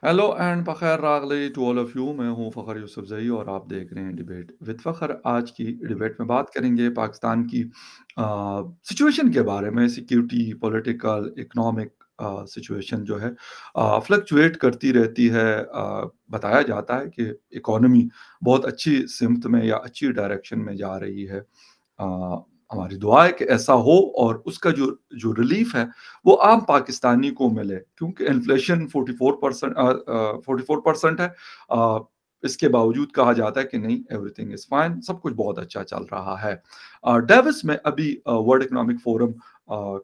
Hello and Fakhar रागली to all of you. मैं हूं फ़खर यूसुफजई और आप देख रहे हैं डिबेट विद फ़खर। आज की डिबेट में बात करेंगे पाकिस्तान की सिचुएशन के बारे में। सिक्योरिटी, पॉलिटिकल, इकोनॉमिक सिचुएशन जो है फ्लक्चुएट करती रहती है। बताया जाता है कि इकोनॉमी बहुत अच्छी सिमत में या अच्छी डायरेक्शन में जा रही है। अ, हमारी दुआ है कि ऐसा हो और उसका जो जो रिलीफ है वो आम पाकिस्तानी को मिले, क्योंकि इन्फ्लेशन 44% है। अ, इसके बावजूद कहा जाता है कि नहीं, एवरीथिंग इज फाइन, सब कुछ बहुत अच्छा चल रहा है। डेविस में अभी वर्ल्ड इकोनॉमिक फोरम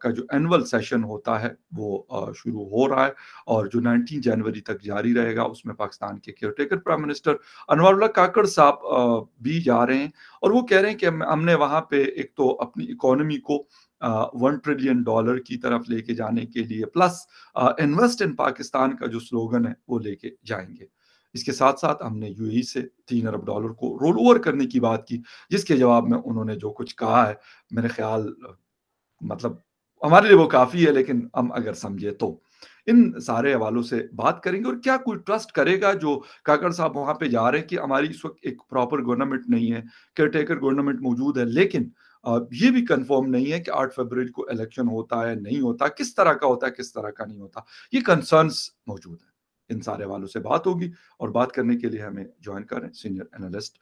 का जो एनुअल सेशन होता है वो शुरू हो रहा है और जो 19 जनवरी तक जारी रहेगा, उसमें पाकिस्तान के केयरटेकर प्राइम मिनिस्टर अनवरुल्लाह काकड़ साहब भी जा रहे हैं। और वो कह रहे हैं कि हमने वहां पे एक तो अपनी इकोनॉमी को $1 ट्रिलियन की तरफ लेके जाने के लिए, प्लस इन्वेस्ट इन पाकिस्तान का जो स्लोगन है वो लेके जाएंगे। इसके साथ साथ हमने यूएई से $3 अरब को रोल ओवर करने की बात की, जिसके जवाब में उन्होंने जो कुछ कहा है, मेरे ख्याल मतलब हमारे लिए वो काफी है, लेकिन हम अगर समझे तो इन सारे हवालों से बात करेंगे। और क्या कोई ट्रस्ट करेगा जो काकड़ साहब वहां पे जा रहे हैं कि हमारी इस वक्त एक प्रॉपर गवर्नमेंट नहीं है, केयरटेकर गवर्नमेंट मौजूद है, लेकिन ये भी कंफर्म नहीं है कि 8 फरवरी को इलेक्शन होता है नहीं होता, किस तरह का होता है किस तरह का नहीं होता। ये कंसर्न्स मौजूद है। इन सारे हवालों से बात होगी और बात करने के लिए हमें ज्वाइन कर रहे हैं senior analyst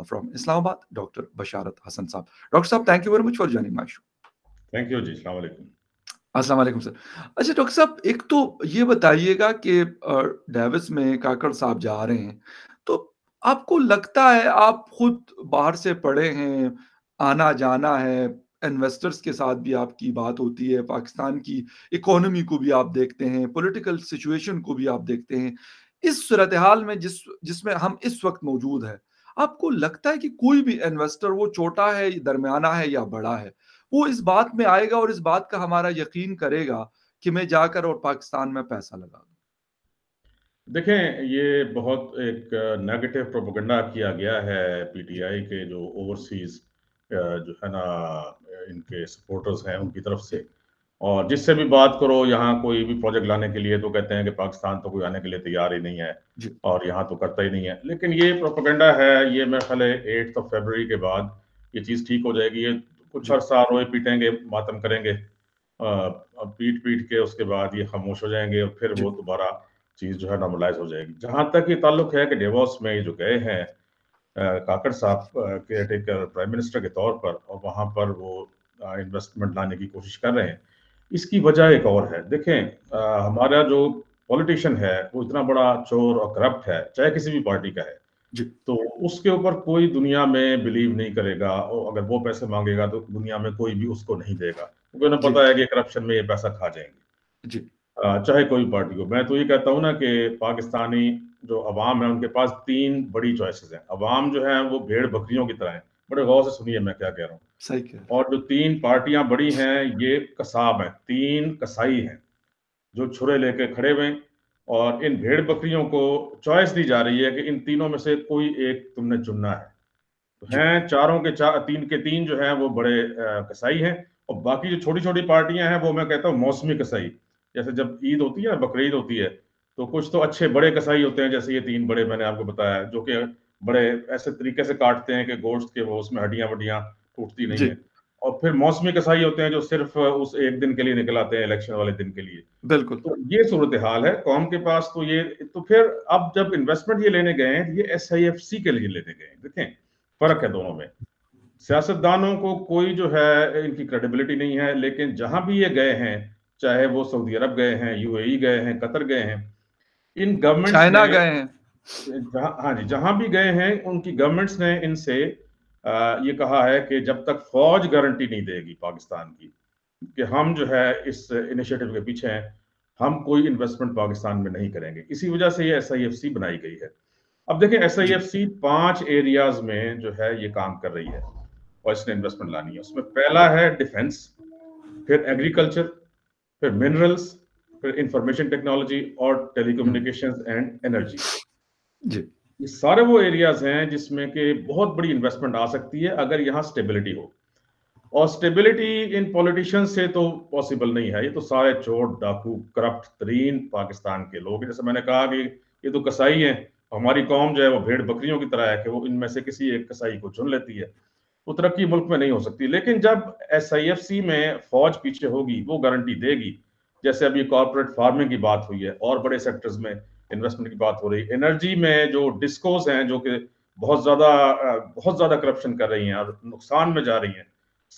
from Islamabad, doctor Basharat Hasan साहब। डॉक्टर साहब, thank you very much for joining my show. Thank you जी। अस्सलाम वालेकुम। अस्सलाम वालेकुम सर। अच्छा डॉक्टर साहब, एक तो ये बताइएगा कि डेविस में काकड़ साहब जा रहे हैं, तो आपको लगता है, आप खुद बाहर से पढ़े हैं, आना जाना है, इन्वेस्टर्स के साथ भी आपकी बात होती है, पाकिस्तान की इकोनॉमी को भी आप देखते हैं, पॉलिटिकल सिचुएशन को भी आप देखते हैं, इस सूरत हाल में जिसमें हम इस वक्त मौजूद है, आपको लगता है कि कोई भी इन्वेस्टर, वो छोटा है, दरमियाना है या बड़ा है, वो इस बात में आएगा और इस बात का हमारा यकीन करेगा कि मैं जाकर और पाकिस्तान में पैसा लगा दूं? देखें, ये बहुत एक नेगेटिव प्रोपेगेंडा किया गया है पीटीआई के जो ओवरसीज जो है ना, इनके सपोर्टर्स हैं उनकी तरफ से। और जिससे भी बात करो यहाँ कोई भी प्रोजेक्ट लाने के लिए तो कहते हैं कि पाकिस्तान तो कोई आने के लिए तैयार ही नहीं है जी। और यहाँ तो करता ही नहीं है। लेकिन ये प्रोपेगेंडा है, ये मेरे ख्याल है 8 फरवरी के बाद ये चीज़ ठीक हो जाएगी। ये कुछ जी। अरसा रोए पीटेंगे, मातम करेंगे, पीट पीट के उसके बाद ये खामोश हो जाएंगे और फिर जी। वो दोबारा चीज जो है नॉर्मलाइज हो जाएगी। जहां तक ये ताल्लुक है कि डेवोस में ये जो गए हैं काकड़ साहब केयर टेकर प्राइम मिनिस्टर के तौर पर, और वहां पर वो इन्वेस्टमेंट लाने की कोशिश कर रहे हैं, इसकी वजह एक और है। देखें, हमारा जो पॉलिटिशियन है वो इतना बड़ा चोर और करप्ट है, चाहे किसी भी पार्टी का है, जी। तो उसके ऊपर कोई दुनिया में बिलीव नहीं करेगा। और अगर वो पैसे मांगेगा तो दुनिया में कोई भी उसको नहीं देगा, क्योंकि उन्हें जी। पता है कि करप्शन में ये पैसा खा जाएंगे। जी। चाहे कोई पार्टी हो। मैं तो ये कहता हूँ ना कि पाकिस्तानी जो अवाम है उनके पास तीन बड़ी चॉइसेस हैं। अवाम जो है वो भेड़ बकरियों की तरह है। बड़े गौर से सुनिए मैं क्या कह रहा हूँ। सही कह रहे और जो तीन पार्टियां बड़ी हैं ये कसाब हैं, तीन कसाई हैं जो छुरे लेके खड़े हुए हैं। और इन भेड़ बकरियों को चॉइस दी जा रही है कि इन तीनों में से कोई एक तुमने चुनना है। तो जी। हैं चारों के चार, तीन के तीन जो हैं वो बड़े कसाई हैं। और बाकी जो छोटी छोटी पार्टियां हैं वो मैं कहता हूँ मौसमी कसाई। जैसे जब ईद होती है, बकरीद होती है, तो कुछ तो अच्छे बड़े कसाई होते हैं, जैसे ये तीन बड़े मैंने आपको बताया, जो कि बड़े ऐसे तरीके से काटते हैं कि गोश्त के वो उसमें हड्डियां वड्डियां टूटती नहीं जी। है। और फिर मौसमी कसाई होते हैं जो सिर्फ उस एक दिन के लिए निकल आते हैं, इलेक्शन वाले दिन के लिए। बिल्कुल। तो ये सूरत हाल है कौम के पास। तो ये तो फिर अब जब इन्वेस्टमेंट ये लेने गए हैं, ये SIFC के लिए लेने गए हैं। देखें, फर्क है दोनों में। सियासतदानों को कोई जो है इनकी क्रेडिबिलिटी नहीं है, लेकिन जहां भी ये गए हैं, चाहे वो सऊदी अरब गए हैं, UAE गए हैं, कतर गए हैं, इन गवर्नमेंट्स ने चाइना गए हैं। जहां, हाँ जी, जहां भी गए हैं उनकी गवर्नमेंट्स ने इनसे ये कहा है कि जब तक फौज गारंटी नहीं देगी पाकिस्तान की कि हम जो है इस इनिशिएटिव के पीछे हैं, हम कोई इन्वेस्टमेंट पाकिस्तान में नहीं करेंगे। इसी वजह से ये SIFC बनाई गई है। अब देखें, जी। SIFC 5 एरियाज में जो है ये काम कर रही है और इसने इन्वेस्टमेंट लानी है। उसमें पहला है डिफेंस, फिर एग्रीकल्चर, फिर मिनरल्स, फिर इंफॉर्मेशन टेक्नोलॉजी और हम्म। Telecommunications and energy. जी। ये सारे वो एरियाज हैं जिसमें कि बहुत बड़ी इन्वेस्टमेंट आ सकती है अगर यहाँ स्टेबिलिटी हो। और स्टेबिलिटी इन पॉलिटिशियंस से तो पॉसिबल नहीं है। ये तो सारे चोर डाकू करप्ट तरीन पाकिस्तान के लोग हैं। जैसे मैंने कहा कि ये तो कसाई हैं, हमारी कौम जो है वो भेड़ बकरियों की तरह है कि वो इनमें से किसी एक कसाई को चुन लेती है, तो तरक्की मुल्क में नहीं हो सकती। लेकिन जब SIFC में फौज पीछे होगी, वो गारंटी देगी, जैसे अभी कॉर्पोरेट फार्मिंग की बात हुई है और बड़े सेक्टर्स में इन्वेस्टमेंट की बात हो रही है, एनर्जी में जो डिस्कोस हैं जो कि बहुत ज्यादा करप्शन कर रही हैं और नुकसान में जा रही हैं,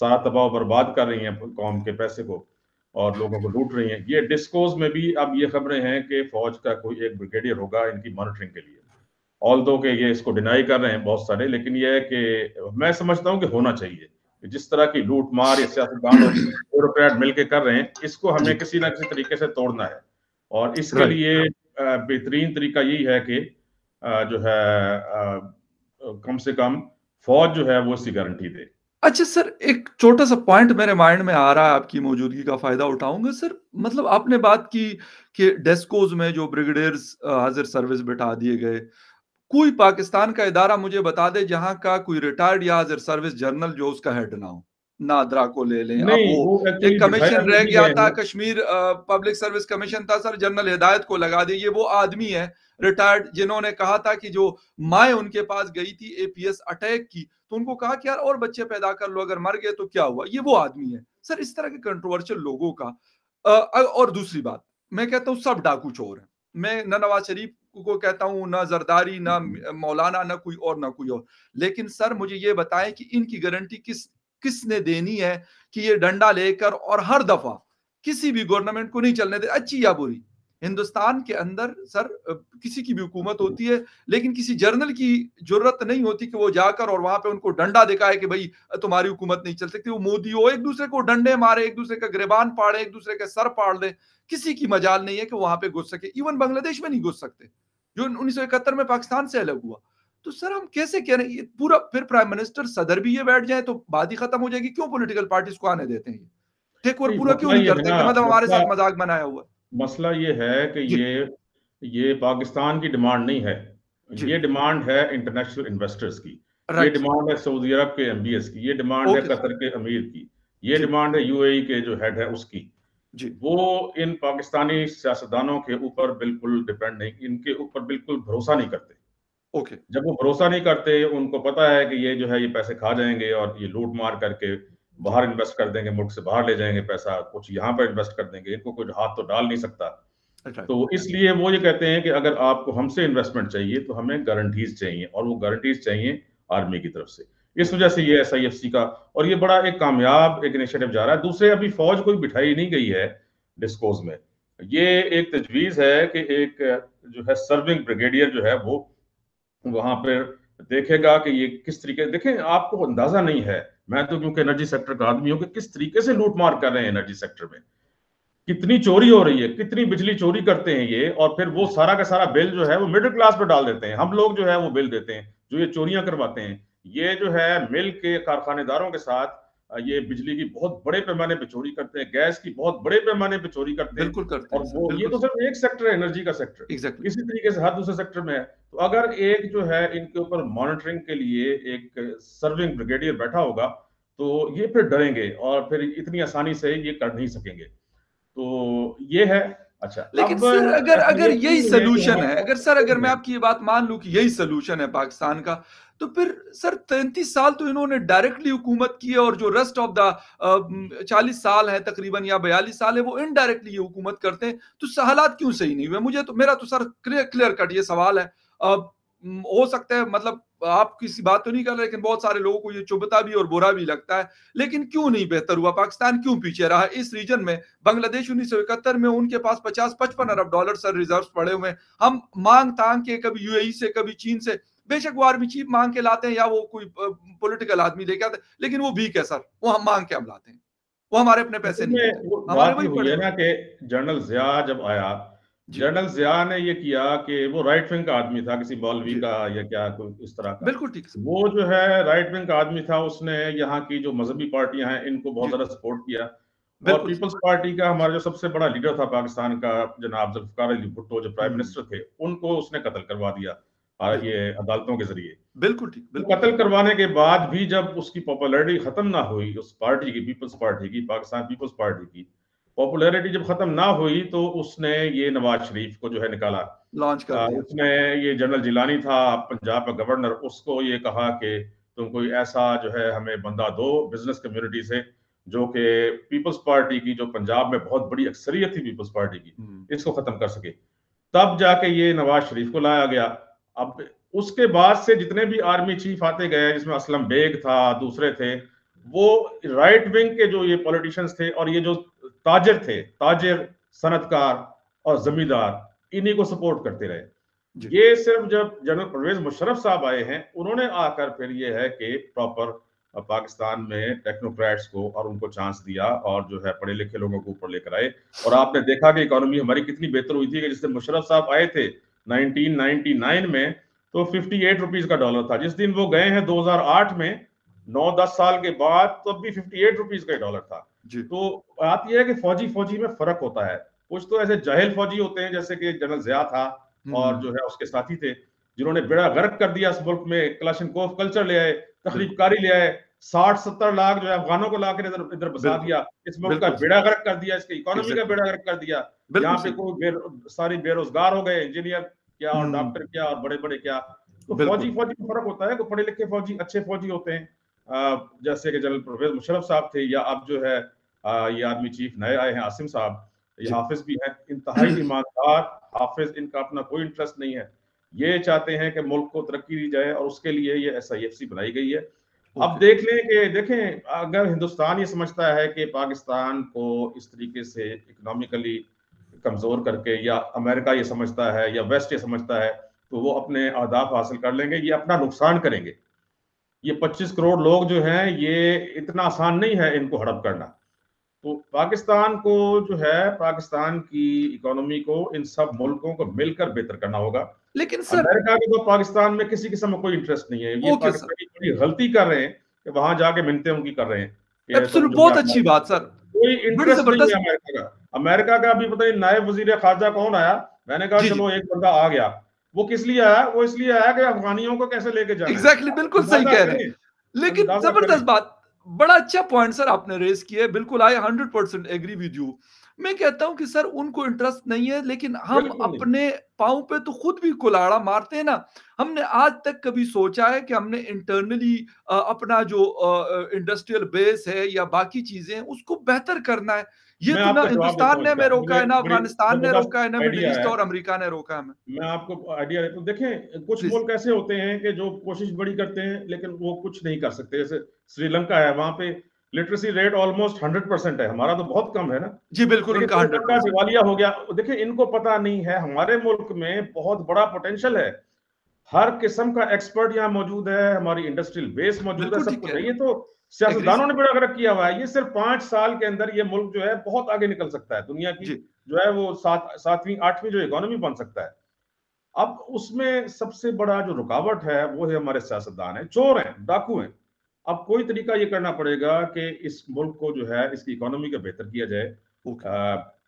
सारा तबाह बर्बाद कर रही हैं कौम के पैसे को और लोगों को लूट रही हैं, ये डिस्कोस में भी अब ये खबरें हैं कि फौज का कोई एक ब्रिगेडियर होगा इनकी मॉनिटरिंग के लिए। ऑल दो के ये इसको डिनाई कर रहे हैं बहुत सारे, लेकिन ये है कि मैं समझता हूँ कि होना चाहिए कि जिस तरह की लूट मार या सियासतदान और ब्यूरोक्रेट मिलकर कर रहे हैं, इसको हमें किसी ना किसी तरीके से तोड़ना है। और इसके राइट। लिए बेहतरीन तरीका यही है कि जो है कम से कम फौज जो है वो इसकी गारंटी दे। अच्छा सर, एक छोटा सा पॉइंट मेरे माइंड में आ रहा है, आपकी मौजूदगी का फायदा उठाऊंगा सर। मतलब आपने बात की कि डेस्कोज में जो ब्रिगेडियर्स हाजिर सर्विस बिठा दिए गए, कोई पाकिस्तान का इदारा मुझे बता दे जहां का कोई रिटायर्ड या हाजिर सर्विस जनरल जो उसका हेड ना हो। नादरा को ले लें, अब नहीं, वो वो एक्चुअली एक बिठाया कमीशन भी रह नहीं गया गए था, हैं। कश्मीर पब्लिक सर्विस कमीशन था सर, जनरल हिदायत को लगा दिए। ये वो आदमी है रिटायर्ड जिन्होंने कहा था कि जो माए उनके पास गई थी APS अटैक की, तो उनको कहा कि यार और बच्चे पैदा कर लो, अगर मर गए तो क्या हुआ। ये वो आदमी है सर। इस तरह के कंट्रोवर्शियल लोगों का और दूसरी बात, मैं कहता हूँ सब डाकू चोर है। मैं न नवाज शरीफ को कहता हूँ, ना जरदारी, ना मौलाना, ना कोई और, ना कोई और। लेकिन सर मुझे ये बताएं कि इनकी गारंटी किसने देनी है कि ये डंडा लेकर और हर दफा किसी भी गवर्नमेंट को नहीं चलने दे, अच्छी या बुरी। हिंदुस्तान के अंदर सर किसी की भी हुकूमत होती है, लेकिन किसी जर्नल की जरूरत नहीं होती कि वो जाकर और वहां पे उनको डंडा दिखाए कि भाई तुम्हारी हुकूमत नहीं चल सकती। वो मोदी हो, एक दूसरे को डंडे मारे, एक दूसरे का गिरबान फाड़े, एक दूसरे के सर फाड़ दे, किसी की मजाल नहीं है कि वहां पे घुस सके। इवन बांग्लादेश में नहीं घुस सकते, जो 1971 में पाकिस्तान से अलग हुआ। तो सर हम कैसे कह रहे हैं ये पूरा, फिर प्राइम मिनिस्टर सदर भी ये बैठ जाए तो बात ही खत्म हो जाएगी। क्यों पॉलिटिकल पार्टीज को आने देते हैं? ये टेक ओवर नहीं, पूरा क्यों मसला नहीं ये है करते ना, कि मतलब हमारे मसला साथ मजाक बनाया हुआ है? मसला ये है कि जी ये पाकिस्तान की डिमांड नहीं है, जी। ये डिमांड है इंटरनेशनल इन्वेस्टर्स की, ये राइट सर। डिमांड है सऊदी अरब के MBS की, ये डिमांड है ओके सर। कतर के अमीर की, ये जी डिमांड है UAE के जो हेड है उसकी। जी। वो इन पाकिस्तानी सियासतदानों के ऊपर बिल्कुल डिपेंड नहीं, इनके ऊपर बिल्कुल भरोसा नहीं करते। ओके। जब वो भरोसा नहीं करते, उनको पता है कि ये जो है ये पैसे खा जाएंगे और ये लूट मार करके जी। बाहर इन्वेस्ट कर देंगे, मुल्क से बाहर ले जाएंगे पैसा, कुछ यहाँ पर इन्वेस्ट कर देंगे, इनको कोई हाथ तो डाल नहीं सकता। राइट। तो इसलिए वो ये कहते हैं कि अगर आपको हमसे इन्वेस्टमेंट चाहिए तो हमें गारंटीज चाहिए, और वो गारंटीज चाहिए आर्मी की तरफ से। इस ओके। वजह से ये SIFC का, और ये बड़ा एक कामयाब एक इनिशिएटिव जा रहा है। दूसरे, अभी फौज कोई बिठाई नहीं गई है डिस्कोज में, ये एक तजवीज है कि एक जो है सर्विंग ब्रिगेडियर जो है वो वहां पर देखेगा कि ये किस तरीके, देखें आपको अंदाजा नहीं है, मैं तो क्योंकि एनर्जी सेक्टर का आदमी हूँ, कि किस तरीके से लूट मार कर रहे हैं एनर्जी सेक्टर में, कितनी चोरी हो रही है, कितनी बिजली चोरी करते हैं ये, और फिर वो सारा का सारा बिल जो है वो मिडिल क्लास पे डाल देते हैं। हम लोग जो है वो बिल देते हैं जो ये चोरियां करवाते हैं। ये जो है मिल के कारखानेदारों के साथ ये बिजली की बहुत बड़े पैमाने पे चोरी करते हैं, गैस की बहुत बड़े पैमाने पे चोरी करते हैं। बिल्कुल करते और हैं सर, वो ये बिल्कुल तो सर। सिर्फ एक सेक्टर है, एनर्जी का सेक्टर, एग्जैक्टली। इसी तरीके से हर दूसरे सेक्टर में है। तो अगर एक जो है इनके ऊपर मॉनिटरिंग के लिए एक सर्विंग ब्रिगेडियर बैठा होगा, तो ये फिर डरेंगे और फिर इतनी आसानी से ये कर नहीं सकेंगे। तो ये है। अच्छा, लेकिन अब सर अगर अगर यही SIFC में जो सोल्यूशन हमारे है, अगर सर पास अगर मैं है, आपकी ये बात मान लूं कि यही सोल्यूशन है पाकिस्तान का, तो फिर सर 33 साल तो इन्होंने डायरेक्टली हुकूमत की है, और जो रेस्ट ऑफ द 40 साल है तकरीबन या 42 साल है वो इनडायरेक्टली ये हुकूमत करते हैं। तो हालात क्यों सही नहीं हुए? मुझे तो, मेरा तो सर क्लियर कट ये सवाल है। हो सकता है मतलब आप किसी बात तो नहीं कर रहे, लेकिन बहुत सारे लोगों को ये चुभता भी और बुरा भी लगता है। लेकिन क्यों नहीं बेहतर हुआ? पाकिस्तान क्यों पीछे रहा इस रीजन में? बांग्लादेश 1971 में उनके पास 50-55 अरब डॉलर सर रिजर्व पड़े हुए हैं। हम मांग तांग के कभी UAE से कभी चीन से, बेशक वो आर्मी चीफ मांग के लाते हैं या वो कोई पॉलिटिकल आदमी लेके आते हैं, लेकिन वो भीख है सर, वो हम मांग के हम लाते हैं, वो हमारे अपने पैसे नहीं होते, उसमें वो हमारे बात ये वही हुई पड़े है हुए ना हैं। कि जनरल जिया जब आया, जी जनरल जिया ने ये किया कि वो राइट विंग का आदमी था, किसी मौलवी जी। का या क्या कोई इस तरह का, बिल्कुल ठीक है सर। वो जो है राइट विंग का आदमी था, उसने यहाँ की जो मजहबी पार्टियां हैं इनको बहुत जी ज्यादा सपोर्ट किया। और बिल्कुल सर। पीपल्स पार्टी का हमारा जो सबसे बड़ा लीडर था पाकिस्तान का, जनाब जुल्फकार अली भुट्टो, जो प्राइम हम्म। मिनिस्टर थे, उनको उसने कत्ल करवा दिया बिल्कुल ये अदालतों के जरिए। बिल्कुल ठीक, तो बिल्कुल कत्ल करवाने के बाद भी जब उसकी पॉपुलैरिटी खत्म ना हुई, उस पार्टी की, पीपल्स पार्टी की, पाकिस्तान पीपल्स पार्टी की पॉपुलैरिटी जब खत्म ना हुई, तो उसने ये नवाज शरीफ को जो है निकाला। लॉन्च कर दिया। उसने, ये जनरल जिलानी था पंजाब का गवर्नर, उसको ये कहा कि तुम कोई ऐसा जो है हमें बंदा दो बिजनेस कम्युनिटी से, जो कि पीपल्स पार्टी की, जो पंजाब में बहुत बड़ी अक्सरियत थी पीपल्स पार्टी की, इसको खत्म कर सके। तब जाके ये नवाज शरीफ को लाया गया। अब उसके बाद से जितने भी आर्मी चीफ आते गए, जिसमें असलम बेग था, दूसरे थे, वो राइट विंग के जो ये पॉलिटिशियंस थे, और ये जो ताजिर थे, ताजिर, सनतकार और जमींदार, इन्हीं को सपोर्ट करते रहे। ये सिर्फ जब जनरल परवेज मुशर्रफ साहब आए हैं, उन्होंने आकर फिर ये है कि प्रॉपर पाकिस्तान में टेक्नोक्रेट्स को और उनको चांस दिया, और जो है पढ़े लिखे लोगों को ऊपर लेकर आए। और आपने देखा कि इकोनॉमी हमारी कितनी बेहतर हुई थी कि जिससे मुशर्रफ साहब आए थे 1999 में, तो 58 रुपीज का डॉलर था। जिस दिन वो गए हैं 2008 में, 9-10 साल के बाद, तो अब भी 58 रुपीज का डॉलर था। तो बात यह है कि फौजी फौजी में फर्क होता है। कुछ तो ऐसे जाहिल फौजी होते हैं, जैसे कि जनरल जिया था और जो है उसके साथी थे, जिन्होंने बेड़ा गर्क कर दिया इस मुल्क में, क्लाशनकोव कल्चर ले आए, तखरीबकारी ले आए, 60-70 लाख जो है अफगानों को लाकर इधर बसा दिया, इस मुल्क का बेड़ा गर्क कर दिया, इसकी इकोनॉमी का बेड़ा गर्क कर दिया। यहाँ पे कोई सारी बेरोजगार हो गए, इंजीनियर क्या और डॉक्टर क्या और बड़े बड़े क्या। तो फौजी फौजी में फर्क होता है। तो पढ़े लिखे फौजी अच्छे फौजी होते हैं, जैसे कि जनरल परवेज मुशर्रफ साहब थे, या अब जो है ये आर्मी चीफ नए आए हैं आसिम साहब, ये हाफिज भी हैं, इंतहाई ईमानदार हाफिज, इनका अपना कोई इंटरेस्ट नहीं है। ये चाहते हैं कि मुल्क को तरक्की दी जाए, और उसके लिए ये SIFC बनाई गई है। अब देख लें कि देखें, अगर हिंदुस्तान ये समझता है कि पाकिस्तान को इस तरीके से इकोनॉमिकली कमजोर करके, या अमेरिका ये समझता है, या वेस्ट ये समझता है, तो वो अपने अहदाफ हासिल कर लेंगे, ये अपना नुकसान करेंगे। ये 25 करोड़ लोग जो हैं, ये इतना आसान नहीं है इनको हड़प करना। तो पाकिस्तान को जो है, पाकिस्तान की इकोनॉमी को इन सब मुल्कों को मिलकर बेहतर करना होगा। लेकिन सर, अमेरिका को तो पाकिस्तान में किसी किस्म में कोई इंटरेस्ट नहीं है। ये पाकिस्तानी बड़ी गलती कर रहे हैं कि वहां जाके मिन्नतें उनकी कर रहे हैं। बहुत अच्छी बात सर, कोई इंटरेस्ट नहीं है अमेरिका का। अमेरिका का अभी पता नहीं नायब वजीर खारजा कौन आया, मैंने कहा चलो एक बंदा आ गया। वो किस लिए आया? वो इसलिए आया कि अफगानियों को कैसे लेके जाना। एग्जैक्टली, बिल्कुल सही कह रहे हैं। लेकिन जबरदस्त बात, बड़ा अच्छा पॉइंट सर आपने रेज किया। बिल्कुल, आई 100% एग्री विद यू। मैं कहता हूं कि सर उनको इंटरेस्ट नहीं है, लेकिन हम अपने पांव पे तो खुद भी कुल्हाड़ा मारते हैं ना। हमने आज तक कभी सोचा है कि हमने इंटरनली अपना जो इंडस्ट्रियल बेस है या बाकी चीजें उसको बेहतर करना है? ये तो ना हिंदुस्तान ने हमें रोका है, ना अफगानिस्तान ने रोका है, ना मिडिल ईस्ट और अमेरिका ने रोका है हमें। मैं आपको आइडिया देता हूं। देखें, कुछ मुल्क ऐसे होते हैं कि जो कोशिश बड़ी करते हैं लेकिन वो कुछ नहीं कर सकते। जैसे श्रीलंका है, वहां पे लिटरेसी रेट ऑलमोस्ट 100% है, हमारा तो बहुत कम है ना। जी बिल्कुल, उनका 100% दिवालिया हो गया। देखिए, इनको पता नहीं है हमारे मुल्क में बहुत बड़ा पोटेंशियल है, हर किस्म का एक्सपर्ट यहाँ मौजूद है, हमारी इंडस्ट्रियल बेस मौजूद है, सब कुछ है। ये तो सियासतदानों ने बेड़ा गर्क किया हुआ है। ये सिर्फ 5 साल के अंदर ये मुल्क जो है बहुत आगे निकल सकता है, दुनिया की जो है वो 7वीं 8वीं जो इकोनॉमी बन सकता है। अब उसमें सबसे बड़ा जो रुकावट है वो है हमारे सियासतदान है, चोर हैं, डाकू हैं। अब कोई तरीका ये करना पड़ेगा कि इस मुल्क को जो है इसकी इकोनॉमी का बेहतर किया जाए।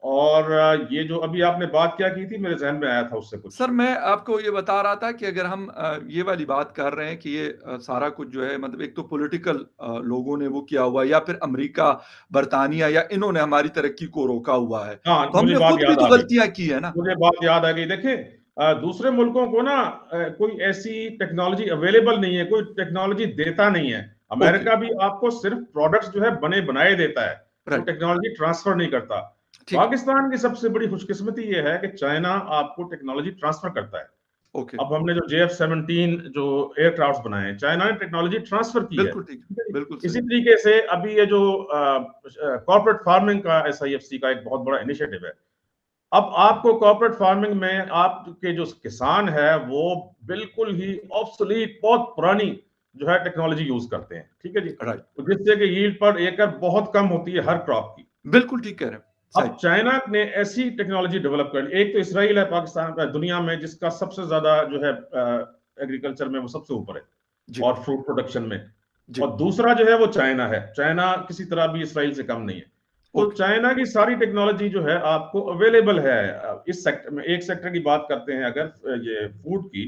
और ये जो अभी आपने बात क्या की थी, मेरे जहन में आया था उससे कुछ। सर मैं आपको ये बता रहा था कि अगर हम ये वाली बात कर रहे हैं कि ये सारा कुछ जो है, मतलब एक तो पॉलिटिकल लोगों ने वो किया हुआ, या फिर अमेरिका, बरतानिया, या इन्होंने हमारी तरक्की को रोका हुआ है। हाँ, तो हमने खुद भी तो गलतियां की है ना। मुझे बात याद आ गई। देखिए, दूसरे मुल्कों को ना कोई ऐसी टेक्नोलॉजी अवेलेबल नहीं है, कोई टेक्नोलॉजी देता नहीं है। अमेरिका भी आपको सिर्फ प्रोडक्ट्स जो है बने बनाए देता है, तो टेक्नोलॉजी ट्रांसफर नहीं करता। पाकिस्तान की सबसे बड़ी खुशकिस्मती ये है कि चाइना आपको टेक्नोलॉजी ट्रांसफर करता है। अब हमने जो JF-17 जो एयरक्राफ्ट बनाए हैं, चाइना ने टेक्नोलॉजी ट्रांसफर की है। बिल्कुल इसी तरीके से अभी ये जो कॉर्पोरेट फार्मिंग का SIFC का एक बहुत बड़ा इनिशिएटिव है। अब आपको कॉर्पोरेट फार्मिंग में आपके जो किसान है वो बिल्कुल ही ऑब्सोलीट, बहुत पुरानी जो है टेक्नोलॉजी यूज करते हैं, ठीक है जी, जिससे कि यील्ड पर एकड़ बहुत कम होती है हर क्रॉप की। बिल्कुल ठीक कह रहे हैं। अब चाइना ने ऐसी टेक्नोलॉजी डेवलप कर ली। एक तो इसराइल है पाकिस्तान का दुनिया में जिसका सबसे ज्यादा जो है एग्रीकल्चर में वो सबसे ऊपर है, और फ्रूट प्रोडक्शन में। और दूसरा जो है वो चाइना है। चाइना किसी तरह भी इसराइल से कम नहीं है। तो चाइना की सारी टेक्नोलॉजी जो है आपको अवेलेबल है इस सेक्टर में। एक सेक्टर की बात करते हैं अगर ये फूड की,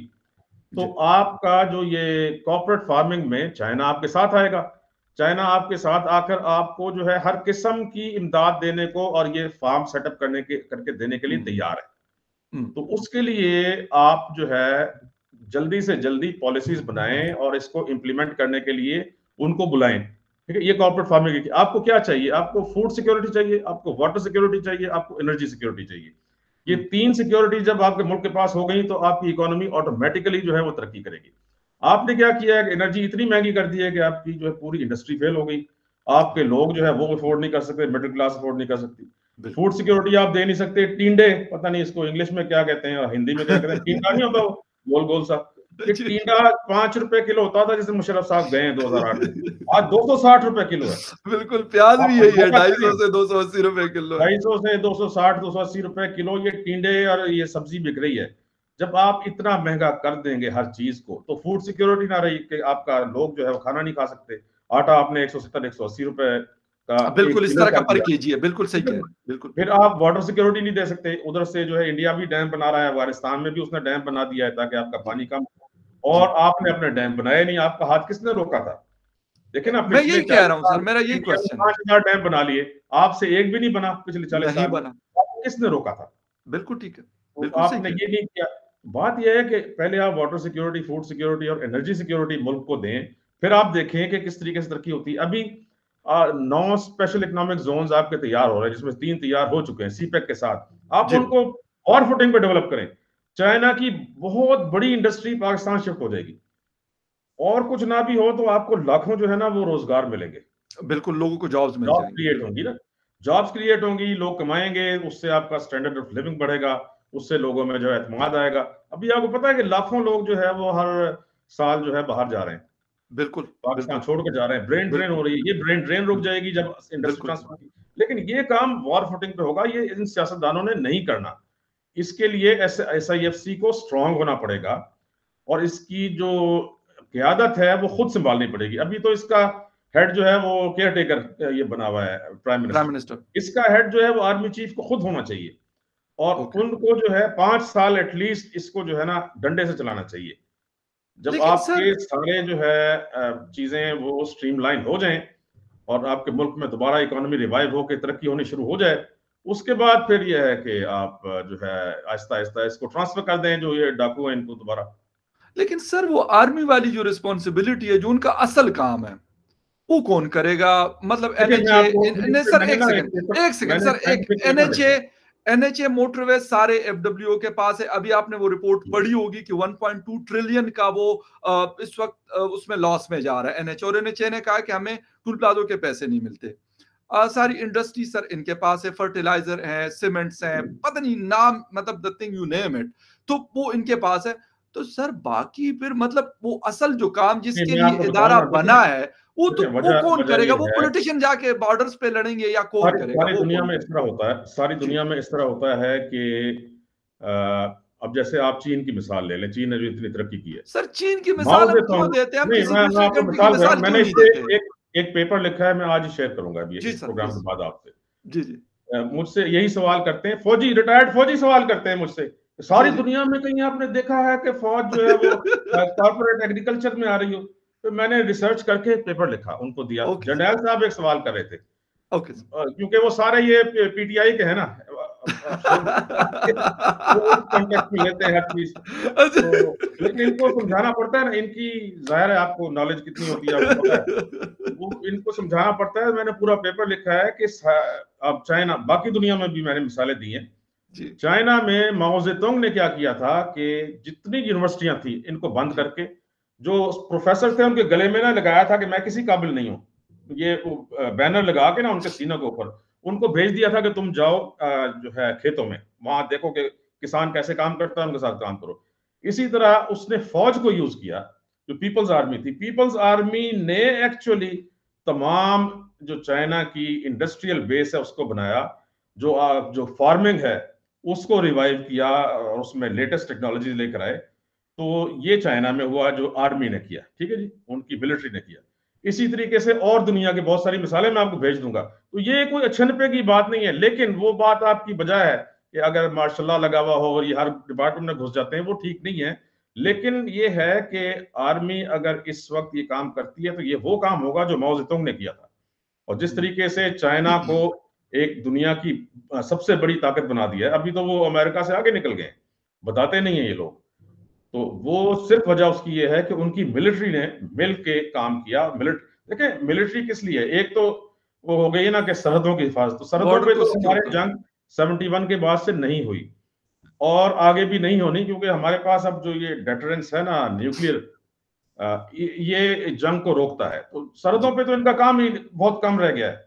तो आपका जो ये कॉर्पोरेट फार्मिंग में चाइना आपके साथ आएगा। चाइना आपके साथ आकर आपको जो है हर किस्म की इमदाद देने को और ये फार्म सेटअप करके देने के लिए तैयार है। तो उसके लिए आप जो है जल्दी से जल्दी पॉलिसीज बनाएं और इसको इम्प्लीमेंट करने के लिए उनको बुलाएं। ठीक है, ये कॉर्पोरेट फार्मिंग की आपको क्या चाहिए, आपको फूड सिक्योरिटी चाहिए, आपको वाटर सिक्योरिटी चाहिए, आपको एनर्जी सिक्योरिटी चाहिए। ये तीन सिक्योरिटी जब आपके मुल्क के पास हो गई तो आपकी इकोनॉमी ऑटोमेटिकली जो है वो तरक्की करेगी। आपने क्या किया है कि एनर्जी इतनी महंगी कर दी है कि आपकी जो है पूरी इंडस्ट्री फेल हो गई। आपके लोग जो है वो अफोर्ड नहीं कर सकते, मिडिल क्लास अफोर्ड नहीं कर सकती। फूड सिक्योरिटी आप दे नहीं सकते। टिंडे, पता नहीं इसको इंग्लिश में क्या कहते हैं और हिंदी में क्या कहते हैं, टिंडा नहीं होता वो गोल गोल सा, ये टिंडा 5 रुपए किलो होता था जिसे मुशर्रफ साहब गए 2008 में, आज 260 रुपए किलो है। बिल्कुल, प्याज भी आप यही है, अंदाजा 250 से 280 रुपए किलो है। 250 से 260 280 रुपए किलो ये टिंडे और ये सब्जी बिक रही है। जब आप इतना महंगा कर देंगे हर चीज को तो फूड सिक्योरिटी ना रही कि आपका लोग जो है वो खाना नहीं खा सकते। आटा आपने 170 180 रुपए का बिल्कुल 1 इस किलो तरह का कर पर दिया। केजी है, बिल्कुल सही कह रहे हैं, बिल्कुल। फिर आप वाटर सिक्योरिटी नहीं दे सकते। उधर से जो है इंडिया भी डैम बना रहा है, अफगानिस्तान में भी उसने डैम बना दिया है ताकि आपका पानी कम हो, और आपने अपने डैम बनाए नहीं। आपका हाथ किसने रोका था? देखिए ना, मैं पिछले यही कह 40 रहा हूँ साल सर, मेरा यही इंडिया में क्वेश्चन है। 5000 डैम बना लिए, आपसे एक भी नहीं बना पिछले 40 नहीं साल में। बना। आपको किसने रोका था? बिल्कुल ठीक है, तो बिल्कुल सही आपने कह रहे ये नहीं किया। बात यह है कि पहले आप वाटर सिक्योरिटी, फूड सिक्योरिटी और एनर्जी सिक्योरिटी मुल्क को दें, फिर आप देखें कि किस तरीके से तरक्की होती है। अभी 9 स्पेशल इकोनॉमिक जोन्स आपके तैयार हो रहे हैं, जिसमें 3 तैयार हो चुके हैं सीपेक के साथ। आप जी। उनको और फुटिंग पे डेवलप करें। चाइना की बहुत बड़ी इंडस्ट्री पाकिस्तान शिफ्ट हो जाएगी, और कुछ ना भी हो तो आपको लाखों जो है ना वो रोजगार मिलेंगे। बिल्कुल, लोगों को जॉब्स मिल जॉब जाएंगी, क्रिएट बिल्कुल। होंगी ना, जॉब्स क्रिएट होंगी, लोग कमाएंगे, उससे आपका स्टैंडर्ड ऑफ लिविंग बढ़ेगा, उससे लोगों में जो है एतमाद आएगा। अभी आपको पता है कि लाखों लोग जो है वो हर साल जो है बाहर जा रहे हैं, बिल्कुल, पाकिस्तान बिल्कुल, छोड़कर जा रहे हैं। ब्रेन ड्रेन हो बिल्कुल, रही है। ये ब्रेन ड्रेन रुक जाएगी जब इंडस्ट्री बिल्कुल, ट्रांसफर होगी। लेकिन ये काम वॉर फुटिंग पे होगा, ये इन सियासतदानों ने नहीं करना। इसके लिए SIFC को स्ट्रांग होना पड़ेगा, और इसकी जो क्यादत है वो खुद संभालनी पड़ेगी। अभी तो इसका हेड जो है वो केयर टेकर ये बना हुआ है, प्राइम प्राइम मिनिस्टर। मिनिस्टर। इसका हेड जो है वो आर्मी चीफ को खुद होना चाहिए, और ओके। उनको जो है 5 साल एटलीस्ट इसको जो है ना डंडे से चलाना चाहिए। जब लेकिन सर, आपके सारे जो है चीजें वो स्ट्रीमलाइन हो जाएं और आपके मुल्क में दोबारा इकोनॉमी रिवाइव होकर तरक्की होनी शुरू हो जाए, उसके बाद फिर यह है कि आप जो है आहिस्ता आहिस्ता इसको ट्रांसफर कर दें, जो ये डाकू हैं इनको दोबारा। लेकिन सर वो आर्मी वाली जो रिस्पॉन्सिबिलिटी है, जो उनका असल काम है, वो कौन करेगा? मतलब देखिए मैं एनएचए, आपको नहीं सर मैंने एक ना सेकंड, एक सेकंड मैंने सर, एक साइंटिफिक पेपर एनएचए, लिखा। एनएचए मोटरवे सारे एफडब्ल्यूओ के पास है। अभी आपने वो रिपोर्ट पढ़ी होगी कि 1.2 ट्रिलियन का वो इस वक्त उसमें लॉस में जा रहा है एनएचए, और एनएचए ने कहा कि हमें टूल प्लाजो के पैसे नहीं मिलते। सारी इंडस्ट्री सर इनके पास है, फर्टिलाइजर है, सीमेंट्स हैं, पता नहीं नाम, मतलब the thing you name it, तो वो इनके पास है। तो सर बाकी फिर मतलब वो असल जो काम नहीं, जिसके मैं लिए आपको बताऊं इदारा ना, बना है, वो तो देखिए वो वजह कौन वजह करेगा? ये वो है, पॉलिटिशियन जाके बॉर्डर्स पे लड़ेंगे या कौन सारी करेगा? सारी वो दुनिया कौन में इस करेगा? तरह होता है, सारी जी। दुनिया में इस तरह होता है कि अ, अब जैसे आप चीन की मिसाल ले लें, चीन ने जो इतनी तरक्की की है, सर चीन की माओ मिसाल हम क्यों जेतुंग। देते हैं? हम नहीं, किसी मैं दूसरे आपको कंट्री की मिसाल दे रहा हूँ। मिसाल क्यों मैंने इस नहीं पे देते? एक एक पेपर लिखा है, मैं आज ही शेयर करूंगा अभी जी इस सर प्रोग्राम प्लीज। के बाद आपसे। जी जी। मुझसे यही सवाल करते हैं फौजी, रिटायर्ड फौजी सवाल करते हैं मुझसे, जी सारी जी। दुनिया में कहीं आपने देखा है कि फौज जो है वो कॉर्पोरेट एग्रीकल्चर में आ रही हो? तो मैंने रिसर्च करके एक पेपर लिखा, उनको दिया। ओके सर, जर्नैल साहब एक सवाल कर रहे थे, ओके सर। क्योंकि वो सारे ये PTI के हैं ना, अफसर, वो उस कॉन्टेक्स्ट में लेते हैं हर चीज। तो लेकिन इनको समझाना पड़ता है ना, इनकी जाहिर है आपको नॉलेज कितनी होती है आपको पता है, वो इनको समझाना पड़ता है। मैंने पूरा पेपर लिखा है कि अब चाइना, बाकी दुनिया में भी मैंने मिसालें दी हैं। जी चाइना में माओ जेतुंग ने क्या किया था कि जितनी यूनिवर्सिटियां थी इनको बंद जी। करके, जो प्रोफेसर थे उनके गले में ना लगाया था कि मैं किसी काबिल नहीं हूँ, ये बैनर लगा के ना उनके सीनों के ऊपर उनको भेज दिया था कि तुम जाओ जो है खेतों में, वहां देखो कि किसान कैसे काम करता है, उनके साथ काम करो। इसी तरह उसने फौज को यूज किया, जो पीपल्स आर्मी थी। पीपल्स आर्मी ने एक्चुअली तमाम जो चाइना की इंडस्ट्रियल बेस है उसको बनाया, जो फार्मिंग है उसको रिवाइव किया, और उसमें लेटेस्ट टेक्नोलॉजी लेकर आए। तो ये चाइना में हुआ जो आर्मी ने किया, ठीक है जी, उनकी मिलिट्री ने किया। इसी तरीके से और दुनिया की बहुत सारी मिसालें मैं आपको भेज दूंगा। तो ये कोई अछनपे की बात नहीं है, लेकिन वो बात आपकी बजाय है कि अगर मार्शल लगा हुआ हो और ये हर डिपार्टमेंट में घुस जाते हैं, वो ठीक नहीं है। लेकिन ये है कि आर्मी अगर इस वक्त ये काम करती है तो ये वो काम होगा जो माओ जेतुंग ने किया था। और जिस तरीके से चाइना को एक दुनिया की सबसे बड़ी ताकत बना दिया है। अभी तो वो अमेरिका से आगे निकल गए, बताते नहीं है ये लोग। तो वो सिर्फ वजह उसकी ये है कि उनकी मिलिट्री ने मिल के काम किया। देखिए मिलिट्री किस लिए है, एक तो वो हो गई ना कि सरहदों की हिफाजत, तो सरहदों बॉर्डर पे को तो सिक्योर हमारे करना। जंग 71 के बाद से नहीं हुई और आगे भी नहीं होनी, क्योंकि हमारे पास अब जो ये डेटरेंस है ना, न्यूक्लियर, ये जंग को रोकता है। तो सरहदों जी पे तो इनका काम ही बहुत कम रह गया है।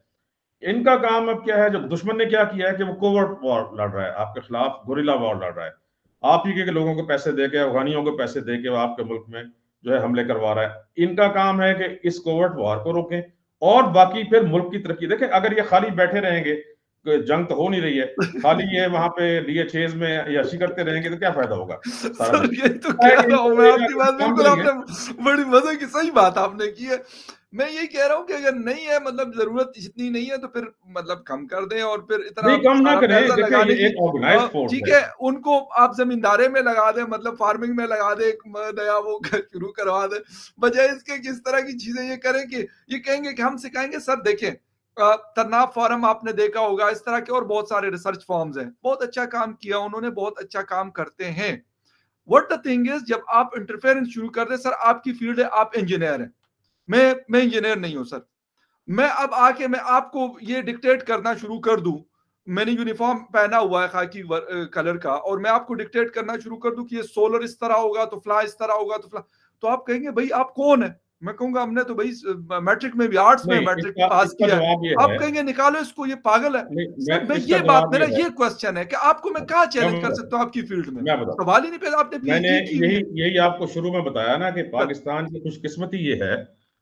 इनका काम अब क्या है, जो दुश्मन ने क्या किया है कि वो कोवर्ट वॉर लड़ रहा है आपके खिलाफ, गुरिल्ला वॉर लड़ रहा है। आप ही के लोगों को पैसे देके, अफगानियों को पैसे देके वो आपके मुल्क में जो है हमले करवा रहा है। इनका काम है कि इस कोवर्ट वॉर को रोकें और बाकी फिर मुल्क की तरक्की देखें। अगर ये खाली बैठे रहेंगे, जंग तो हो नहीं रही है, खाली ये वहां पे डीएचएज में याशी करते रहेंगे तो क्या फायदा होगा सारा सर दिन। यही तो है कह कि रहा हूँ इनको मैं, ये आपकी बात काम बिल्कुल करेंगे। आपने बड़ी मजे की सही बात आपने की है। मैं यही कह रहा हूँ कि अगर नहीं है, मतलब जरूरत इतनी नहीं है, तो फिर मतलब कम कर दें और फिर इतना नहीं, कम ना सारा करें। पैसा देखिए लगाने ये की, एक ऑर्गेनाइज फोर्स ठीक है। है, उनको आप जमींदारे में लगा दें, मतलब फार्मिंग में लगा दें, एक नया वो शुरू करवा दें, बजाय इसके कि इस तरह की चीजें ये करें कि ये कहेंगे कि हम सिखाएंगे। सर देखें, तनाब फॉरम आपने देखा होगा, इस तरह के और बहुत सारे रिसर्च फॉर्म्स हैं, बहुत अच्छा काम किया उन्होंने, बहुत अच्छा काम करते हैं। व्हाट द थिंग इज, जब आप इंटरफेरेंस शुरू कर दे, सर आपकी फील्ड है, आप इंजीनियर हैं, मैं इंजीनियर नहीं हूं सर, मैं अब आके मैं आपको ये डिक्टेट करना शुरू कर दूं, मैंने यूनिफॉर्म पहना हुआ है खाकी कलर का, और मैं आपको डिक्टेट करना शुरू कर दूं कि ये सोलर इस तरह होगा तो फ्ला इस तरह होगा तो फ्ला, तो आप कहेंगे भाई आप कौन है? मैं कहूंगा हमने तो भाई मैट्रिक में भी, आर्ट्स में नहीं, मैट्रिक इसका पास इसका किया है। जवाब ये आप है। कहेंगे निकालो इसको, ये पागल है। नहीं, मैं सर मैं इसका ये बात, जवाब मेरा ये है। ये क्वेश्चन है कि आपको मैं कहा मैं चैलेंज कर बताता सकता हूँ आपकी फील्ड में? मैं बताता सवाल ही नहीं पैदा, आपने मैंने पीएचडी की हुई यही है यही आपको शुरू में बताया ना कि सर। पाकिस्तान की खुशकिस्मती ये है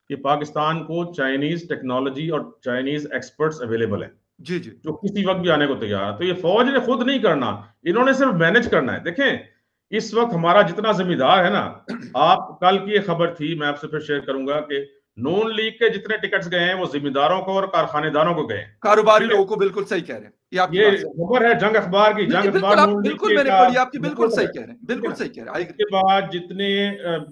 कि पाकिस्तान को चाइनीज टेक्नोलॉजी और चाइनीज एक्सपर्ट्स अवेलेबल हैं, जी जी जो किसी वक्त भी आने को तैयार है। तो ये फौज ने खुद नहीं करना, इन्होंने सिर्फ मैनेज करना है। देखें इस वक्त हमारा जितना जमींदार है ना, आप कल की ये खबर थी, मैं आपसे फिर शेयर करूंगा कि नून लीग के जितने टिकट्स गए हैं वो जिम्मेदारों को और कारखानेदारों को गए हैं। कारोबारी ठीक है, लोगों को, बिल्कुल सही कह रहे हैं, ये आपकी ये बात सही। खबर है जंग अखबार की, नहीं जंग नहीं अखबार बिल्कुल, आप नून लीग बिल्कुल के मैंने का पढ़ी, आपकी बिल्कुल रिपोर्टर सही है। कह रहे हैं, ठीक है बिल्कुल ना। सही कह रहे हैं, आई एग्री। उसके बाद जितने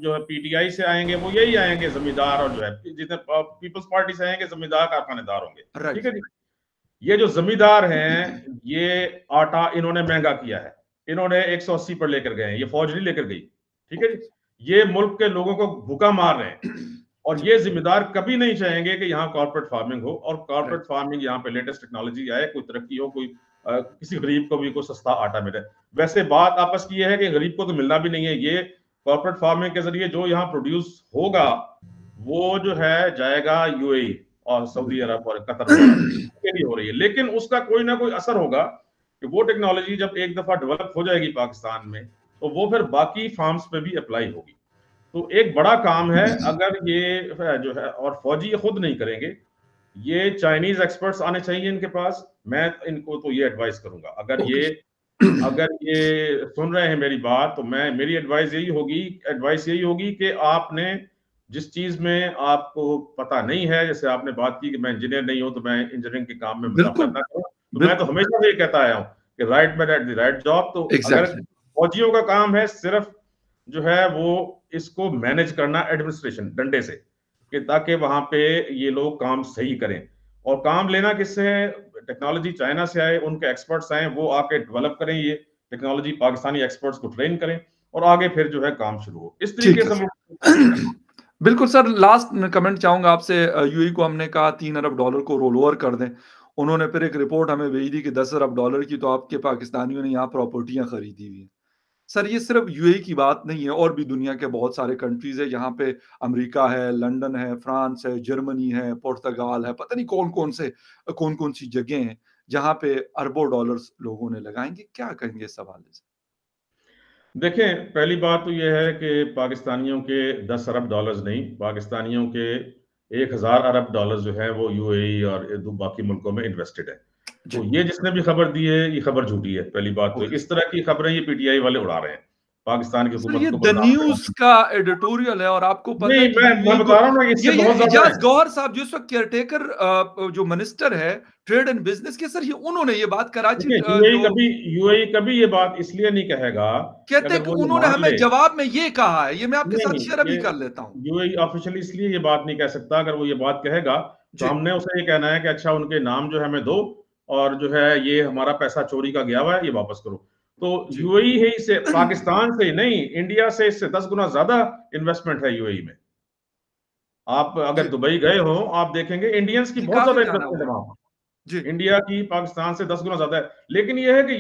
जो है पीटीआई से आएंगे वो यही आएंगे जमींदार, और जो है जितने पीपल्स पार्टी से आएंगे जमींदार कारखानेदार होंगे। ठीक राइट। है जी। ये जो जमींदार हैं, ये आटा इन्होंने महंगा किया है, इन्होंने 180 पर लेकर गए हैं, ये फौज नहीं लेकर गई। ठीक है ओके। जी। ये मुल्क के लोगों को भूखा मार रहे हैं, और जी ये जिम्मेदार कभी नहीं चाहेंगे कि यहाँ कॉर्पोरेट फार्मिंग हो, और कॉर्पोरेट राइट। फार्मिंग यहाँ पे लेटेस्ट टेक्नोलॉजी आए, कोई तरक्की हो, कोई किसी गरीब को भी कोई सस्ता आटा मिले। वैसे बात आपस की ये है कि गरीब को तो मिलना भी नहीं है। ये कॉर्पोरेट फार्मिंग के जरिए जो यहाँ प्रोड्यूस होगा वो जो है जाएगा यूएई और सऊदी बिल्कुल। अरब और कतर वगैरह में, के लिए हो रही है। लेकिन उसका कोई ना कोई असर होगा कि वो टेक्नोलॉजी जब एक दफा डेवलप हो जाएगी पाकिस्तान में, तो वो फिर बाकी फार्म्स पे भी अप्लाई होगी। तो एक बड़ा काम है, अगर ये जो है, और फौजी ये खुद नहीं करेंगे, ये चाइनीज एक्सपर्ट्स आने चाहिए इनके पास। मैं इनको तो ये एडवाइस करूंगा, ओके। अगर ये सुन रहे हैं मेरी बात, तो मैं मेरी एडवाइस यही होगी कि आपने जिस चीज में आपको पता नहीं है, जैसे आपने बात की कि मैं इंजीनियर नहीं हूं तो मैं इंजीनियरिंग के काम में बिल्कुल मुदाखलत ना करूं, तो मैं तो बिल्कुल। हमेशा से ये कहता आया हूं कि right man at the right job. तो अगर एग्जैक्टली। फौजियों का काम है सिर्फ जो है वो इसको मैनेज करना एडमिनिस्ट्रेशन डंडे से, कि ताकि वहां पे ये लोग काम सही करें। और काम लेना किससे है? टेक्नोलॉजी चाइना से आए, उनके एक्सपर्ट्स आए, वो आके डेवलप करें ये टेक्नोलॉजी, पाकिस्तानी एक्सपर्ट्स को ट्रेन करें, और आगे फिर जो है काम शुरू हो। इस तरीके ठीक है से हम बिल्कुल सर, लास्ट कमेंट चाहूंगा आपसे। यूएई को हमने कहा $3 अरब को रोल ओवर कर दें, उन्होंने फिर एक रिपोर्ट हमें भेज दी कि $10 अरब की तो आपके पाकिस्तानियों ने यहाँ प्रॉपर्टियां खरीदी हुई हैं। सर ये सिर्फ यूएई की बात नहीं है, और भी दुनिया के बहुत सारे कंट्रीज है यहाँ पे, अमेरिका है, लंदन है, फ्रांस है, जर्मनी है, पुर्तगाल है, पता नहीं कौन कौन सी जगह हैं जहाँ पे अरबों डॉलर्स लोगों ने लगाएंगे। क्या कहेंगे इस हवाले से? देखें, पहली बात तो यह है कि पाकिस्तानियों के 10 अरब डॉलर्स नहीं, पाकिस्तानियों के 1000 अरब डॉलर्स जो है वो यूएई और बाकी मुल्कों में इन्वेस्टेड है। जी तो ये जिसने भी खबर दी है ये खबर झूठी है। पहली बात तो ओके। इस तरह की खबरें ये पीटीआई वाले उड़ा रहे हैं, पाकिस्तान की सर हुकूमत ये को द बदनाम न्यूज करने। का एडिटोरियल है, और आपको पता नहीं, है कि मैं यूएई को, बता रहा हूँ ना, इससे ये बहुत ज्यादा एजाज है। गौहर साहब जो इस वक्त केयरटेकर जो मिनिस्टर है ट्रेड एंड बिजनेस के, सर ये उन्होंने ये बात कराची देखिए जो यूएई कभी ये बात इसलिए नहीं कहेगा कि कहते हैं अगर कि वो ये उन्होंने मान हमें ले। जवाब में ये कहा है, ये मैं आपके नहीं साथ शेयर नहीं, अभी ये कर लेता हूँ। यूएई ऑफिशियली इसलिए ये बात नहीं कह सकता। अगर वो ये बात कहेगा तो जी हमने उसे ये कहना है कि अच्छा उनके नाम जो है हमें दो, और जो है ये हमारा पैसा चोरी का गया हुआ है, ये वापस करो। तो जी। यूएई है इससे, पाकिस्तान से नहीं, इंडिया से इससे 10 गुना ज्यादा इन्वेस्टमेंट है यूएई में। आप अगर जी, दुबई गए हो, आप देखेंगे इंडियंस की जी, बहुत काफ़ी ज्यादा जाना इन्वेस्टमेंट है हुआ है। वहां जी, पर। इंडिया की पाकिस्तान से 10 गुना ज्यादा है। लेकिन ये है कि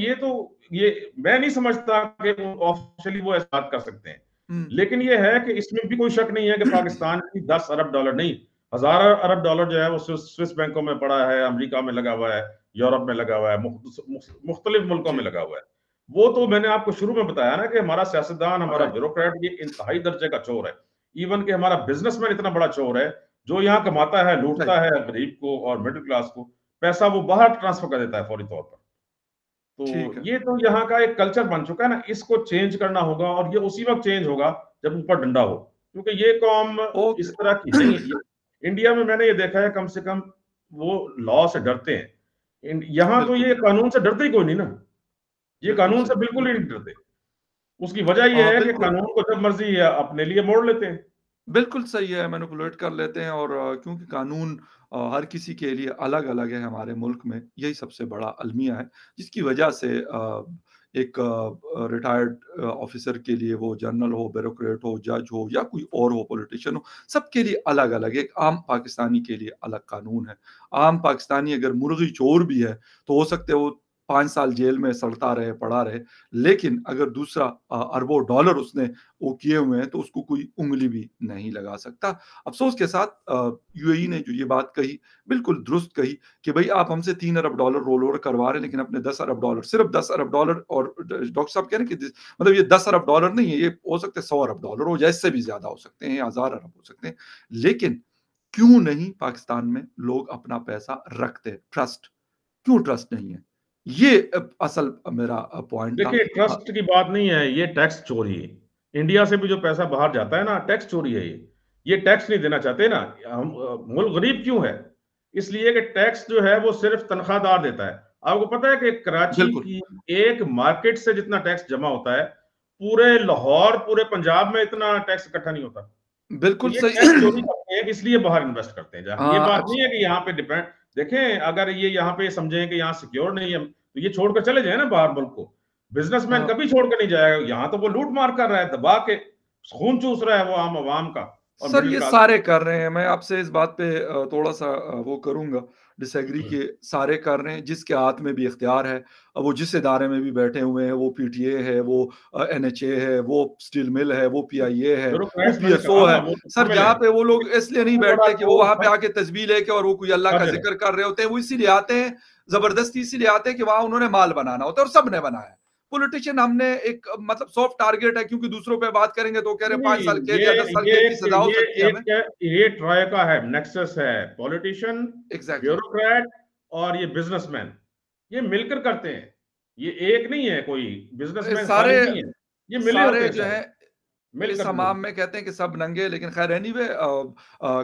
ये मैं नहीं समझता कि ऑफिशियली वो ऐसा बात कर सकते हैं। हुँ। लेकिन ये है कि इसमें भी कोई शक नहीं है कि पाकिस्तान की 10 अरब डॉलर नहीं, हजार अरब डॉलर जो है वो स्विस बैंकों में पड़ा है, अमेरिका में लगा हुआ है, यूरोप में लगा हुआ है, मुख्तलिफ मुल्कों में जी, लगा हुआ है। वो तो मैंने आपको शुरू में बताया ना कि हमारा सियासतदान, हमारा राइट, ब्यूरोक्रेट ये इंतहाई दर्जे का चोर है। इवन कि हमारा बिजनेसमैन इतना बड़ा चोर है, जो यहाँ कमाता है, राइट, लूटता है गरीब को और मिडिल क्लास को, पैसा वो बाहर ट्रांसफर कर देता है फौरी तौर पर। ठीक तो है। ये तो यहाँ का एक कल्चर बन चुका है ना, इसको चेंज करना होगा, और ये उसी वक्त चेंज होगा जब ऊपर डंडा हो, क्योंकि ये कौम ओके। इस तरह की नहीं है। इंडिया में मैंने ये देखा है, कम से कम वो लॉ से डरते हैं। यहाँ तो बिल्कुल, ये कानून से डरते ही कोई नहीं ना, ये बिल्कुल कानून से सही, बिल्कुल ही बिल्कुल। नहीं डरते। उसकी वजह ये है कि बिल्कुल, कानून को जब मर्जी है अपने लिए मोड़ लेते हैं। बिल्कुल सही है, मैनिपुलेट कर लेते हैं और क्योंकि कानून हर किसी के लिए अलग-अलग है हमारे मुल्क में, यही सबसे बड़ा अलमिया है, जिसकी वजह से एक रिटायर्ड ऑफ़िसर के लिए वो जनरल हो, ब्यूरोक्रेट हो, जज हो या कोई और हो, पॉलिटिशियन हो, सबके लिए अलग-अलग है। एक आम पाकिस्तानी के लिए अलग कानून है। आम पाकिस्तानी अगर मुर्गी चोर भी है, तो हो सकता है वो 5 साल जेल में सड़ता रहे, पड़ा रहे, लेकिन अगर दूसरा अरबों डॉलर उसने वो किए हुए हैं तो उसको कोई उँगली भी नहीं लगा सकता। अफ़सोस के साथ यूएई ने जो ये बात कही, बिल्कुल दुरुस्त कही कि भई आप हमसे 3 अरब डॉलर रोल ओवर करवा रहे हैं, लेकिन अपने 10 अरब डॉलर, सिर्फ़ 10 अरब डॉलर, और डॉक्टर साहब कह रहे हैं कि मतलब ये 10 अरब डॉलर नहीं है, ये हो सकते हैं 100 अरब डॉलर हो, या इससे भी ज़्यादा हो सकते हैं, या हज़ार अरब हो सकते हैं। लेकिन क्यों नहीं पाकिस्तान में लोग अपना पैसा रखते हैं? ट्रस्ट, क्यों ट्रस्ट नहीं है? ये असल मेरा पॉइंट था। देखिए, अ, ट्रस्ट की बात नहीं है, ये टैक्स चोरी है। इंडिया से भी जो पैसा बाहर जाता है ना, टैक्स चोरी है ये टैक्स नहीं देना चाहते ना। हम मुल्क गरीब क्यों है? इसलिए कि टैक्स जो है वो सिर्फ तनख्वाहदार देता है। आपको पता है कि कराची बिल्कुल, की एक मार्केट से जितना टैक्स जमा होता है, पूरे लाहौर, पूरे पंजाब में इतना टैक्स इकट्ठा नहीं होता। तो बिल्कुल ये सही। टैक्स चोरी करते हैं, इसलिए बाहर इन्वेस्ट करते हैं जाके। ये बात एब्स नहीं है कि यहाँ पे डिपेंड, देखें, अगर ये यहाँ पे समझें कि यहाँ सिक्योर नहीं है, तो ये छोड़कर चले जाए ना बाहर मुल्क को। बिजनेसमैन अ, कभी छोड़कर नहीं जाएगा। यहाँ तो वो लूट मार कर रहा है, दबा के खून चूस रहा है वो आम आवाम का और सर मिडिल ये क्लास सारे कर रहे हैं, मैं आपसे इस बात पे थोड़ा-सा वो करूँगा, डिसएग्री, का। कि सारे कर रहे हैं, जिसके हाथ में भी इख्तियार है, वो जिस इदारे में भी बैठे हुए हैं, वो पीटीए है, वो एनएचए है, वो स्टील मिल है, वो पीआईए है, वो ब्यूरोक्रेट्स मैंने पीएसओ कहा ना, है। वो तो सर शामिल है। जहाँ पे वो लोग इसलिए नहीं सबसे बड़ा बैठते कि वो चोर वहाँ पे आके तस्बीह लेके और वो कोई अल्लाह का कादिर है। ज़िक्र कर रहे होते हैं, वो इसीलिए आते हैं, ज़बरदस्ती इसीलिए आते हैं कि वहाँ उन्होंने माल बनाना होता है, और सबने बनाया है। पॉलिटिशियन हमने एक मतलब सॉफ्ट टारगेट है, क्योंकि दूसरों पे बात करेंगे तो कह रहे हैं 5 साल नहीं, कैद या 10 साल कैद की सज़ा हो सकती है हमें। ये ट्राई का है, नेक्सस है, पॉलिटिशियन, एग्ज़ैक्टली। ब्यूरोक्रेट और ये बिजनेसमैन, ये मिलकर करते हैं। ये एक नहीं है, कोई बिजनेसमैन सारे खाली नहीं है, ये मिले होते सारे हैं जो सारे, है इस मिलकर हमाम लोग। में कहते हैं कि सब नंगे, लेकिन खैर एनीवे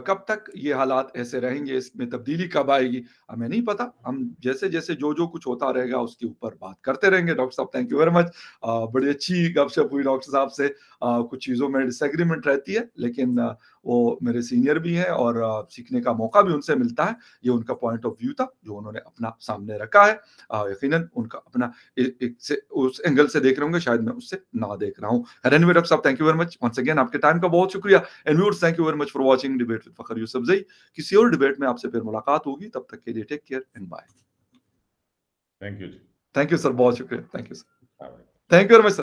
कब तक ये हालात ऐसे रहेंगे, इसमें तब्दीली कब आएगी हमें नहीं पता। हम जैसे जैसे जो जो कुछ होता रहेगा उसके ऊपर बात करते रहेंगे। डॉक्टर साहब थैंक यू वेरी मच, बड़ी अच्छी गपशप हुई डॉक्टर साहब से। कुछ चीज़ों में डिसएग्रीमेंट रहती है, लेकिन वो मेरे सीनियर भी हैं और सीखने का मौका भी उनसे मिलता है। ये उनका पॉइंट ऑफ व्यू था जो उन्होंने अपना सामने रखा है। यकीनन उनका अपना एक से उस एंगल से देख रहे होंगे, शायद मैं उससे ना देख रहा हूँ। एनीवे डॉक्टर साहब thank you very much once again, आपके टाइम का बहुत शुक्रिया। And viewers thank you very much for watching debate with Fakhar Yousafzai. किसी और डिबेट में आपसे फिर मुलाकात होगी, तब तक के लिए take care and bye. Thank you जी। थैंक यू सर, बहुत शुक्रिया। Thank you sir. हाँ भाई। Thank you very much sir.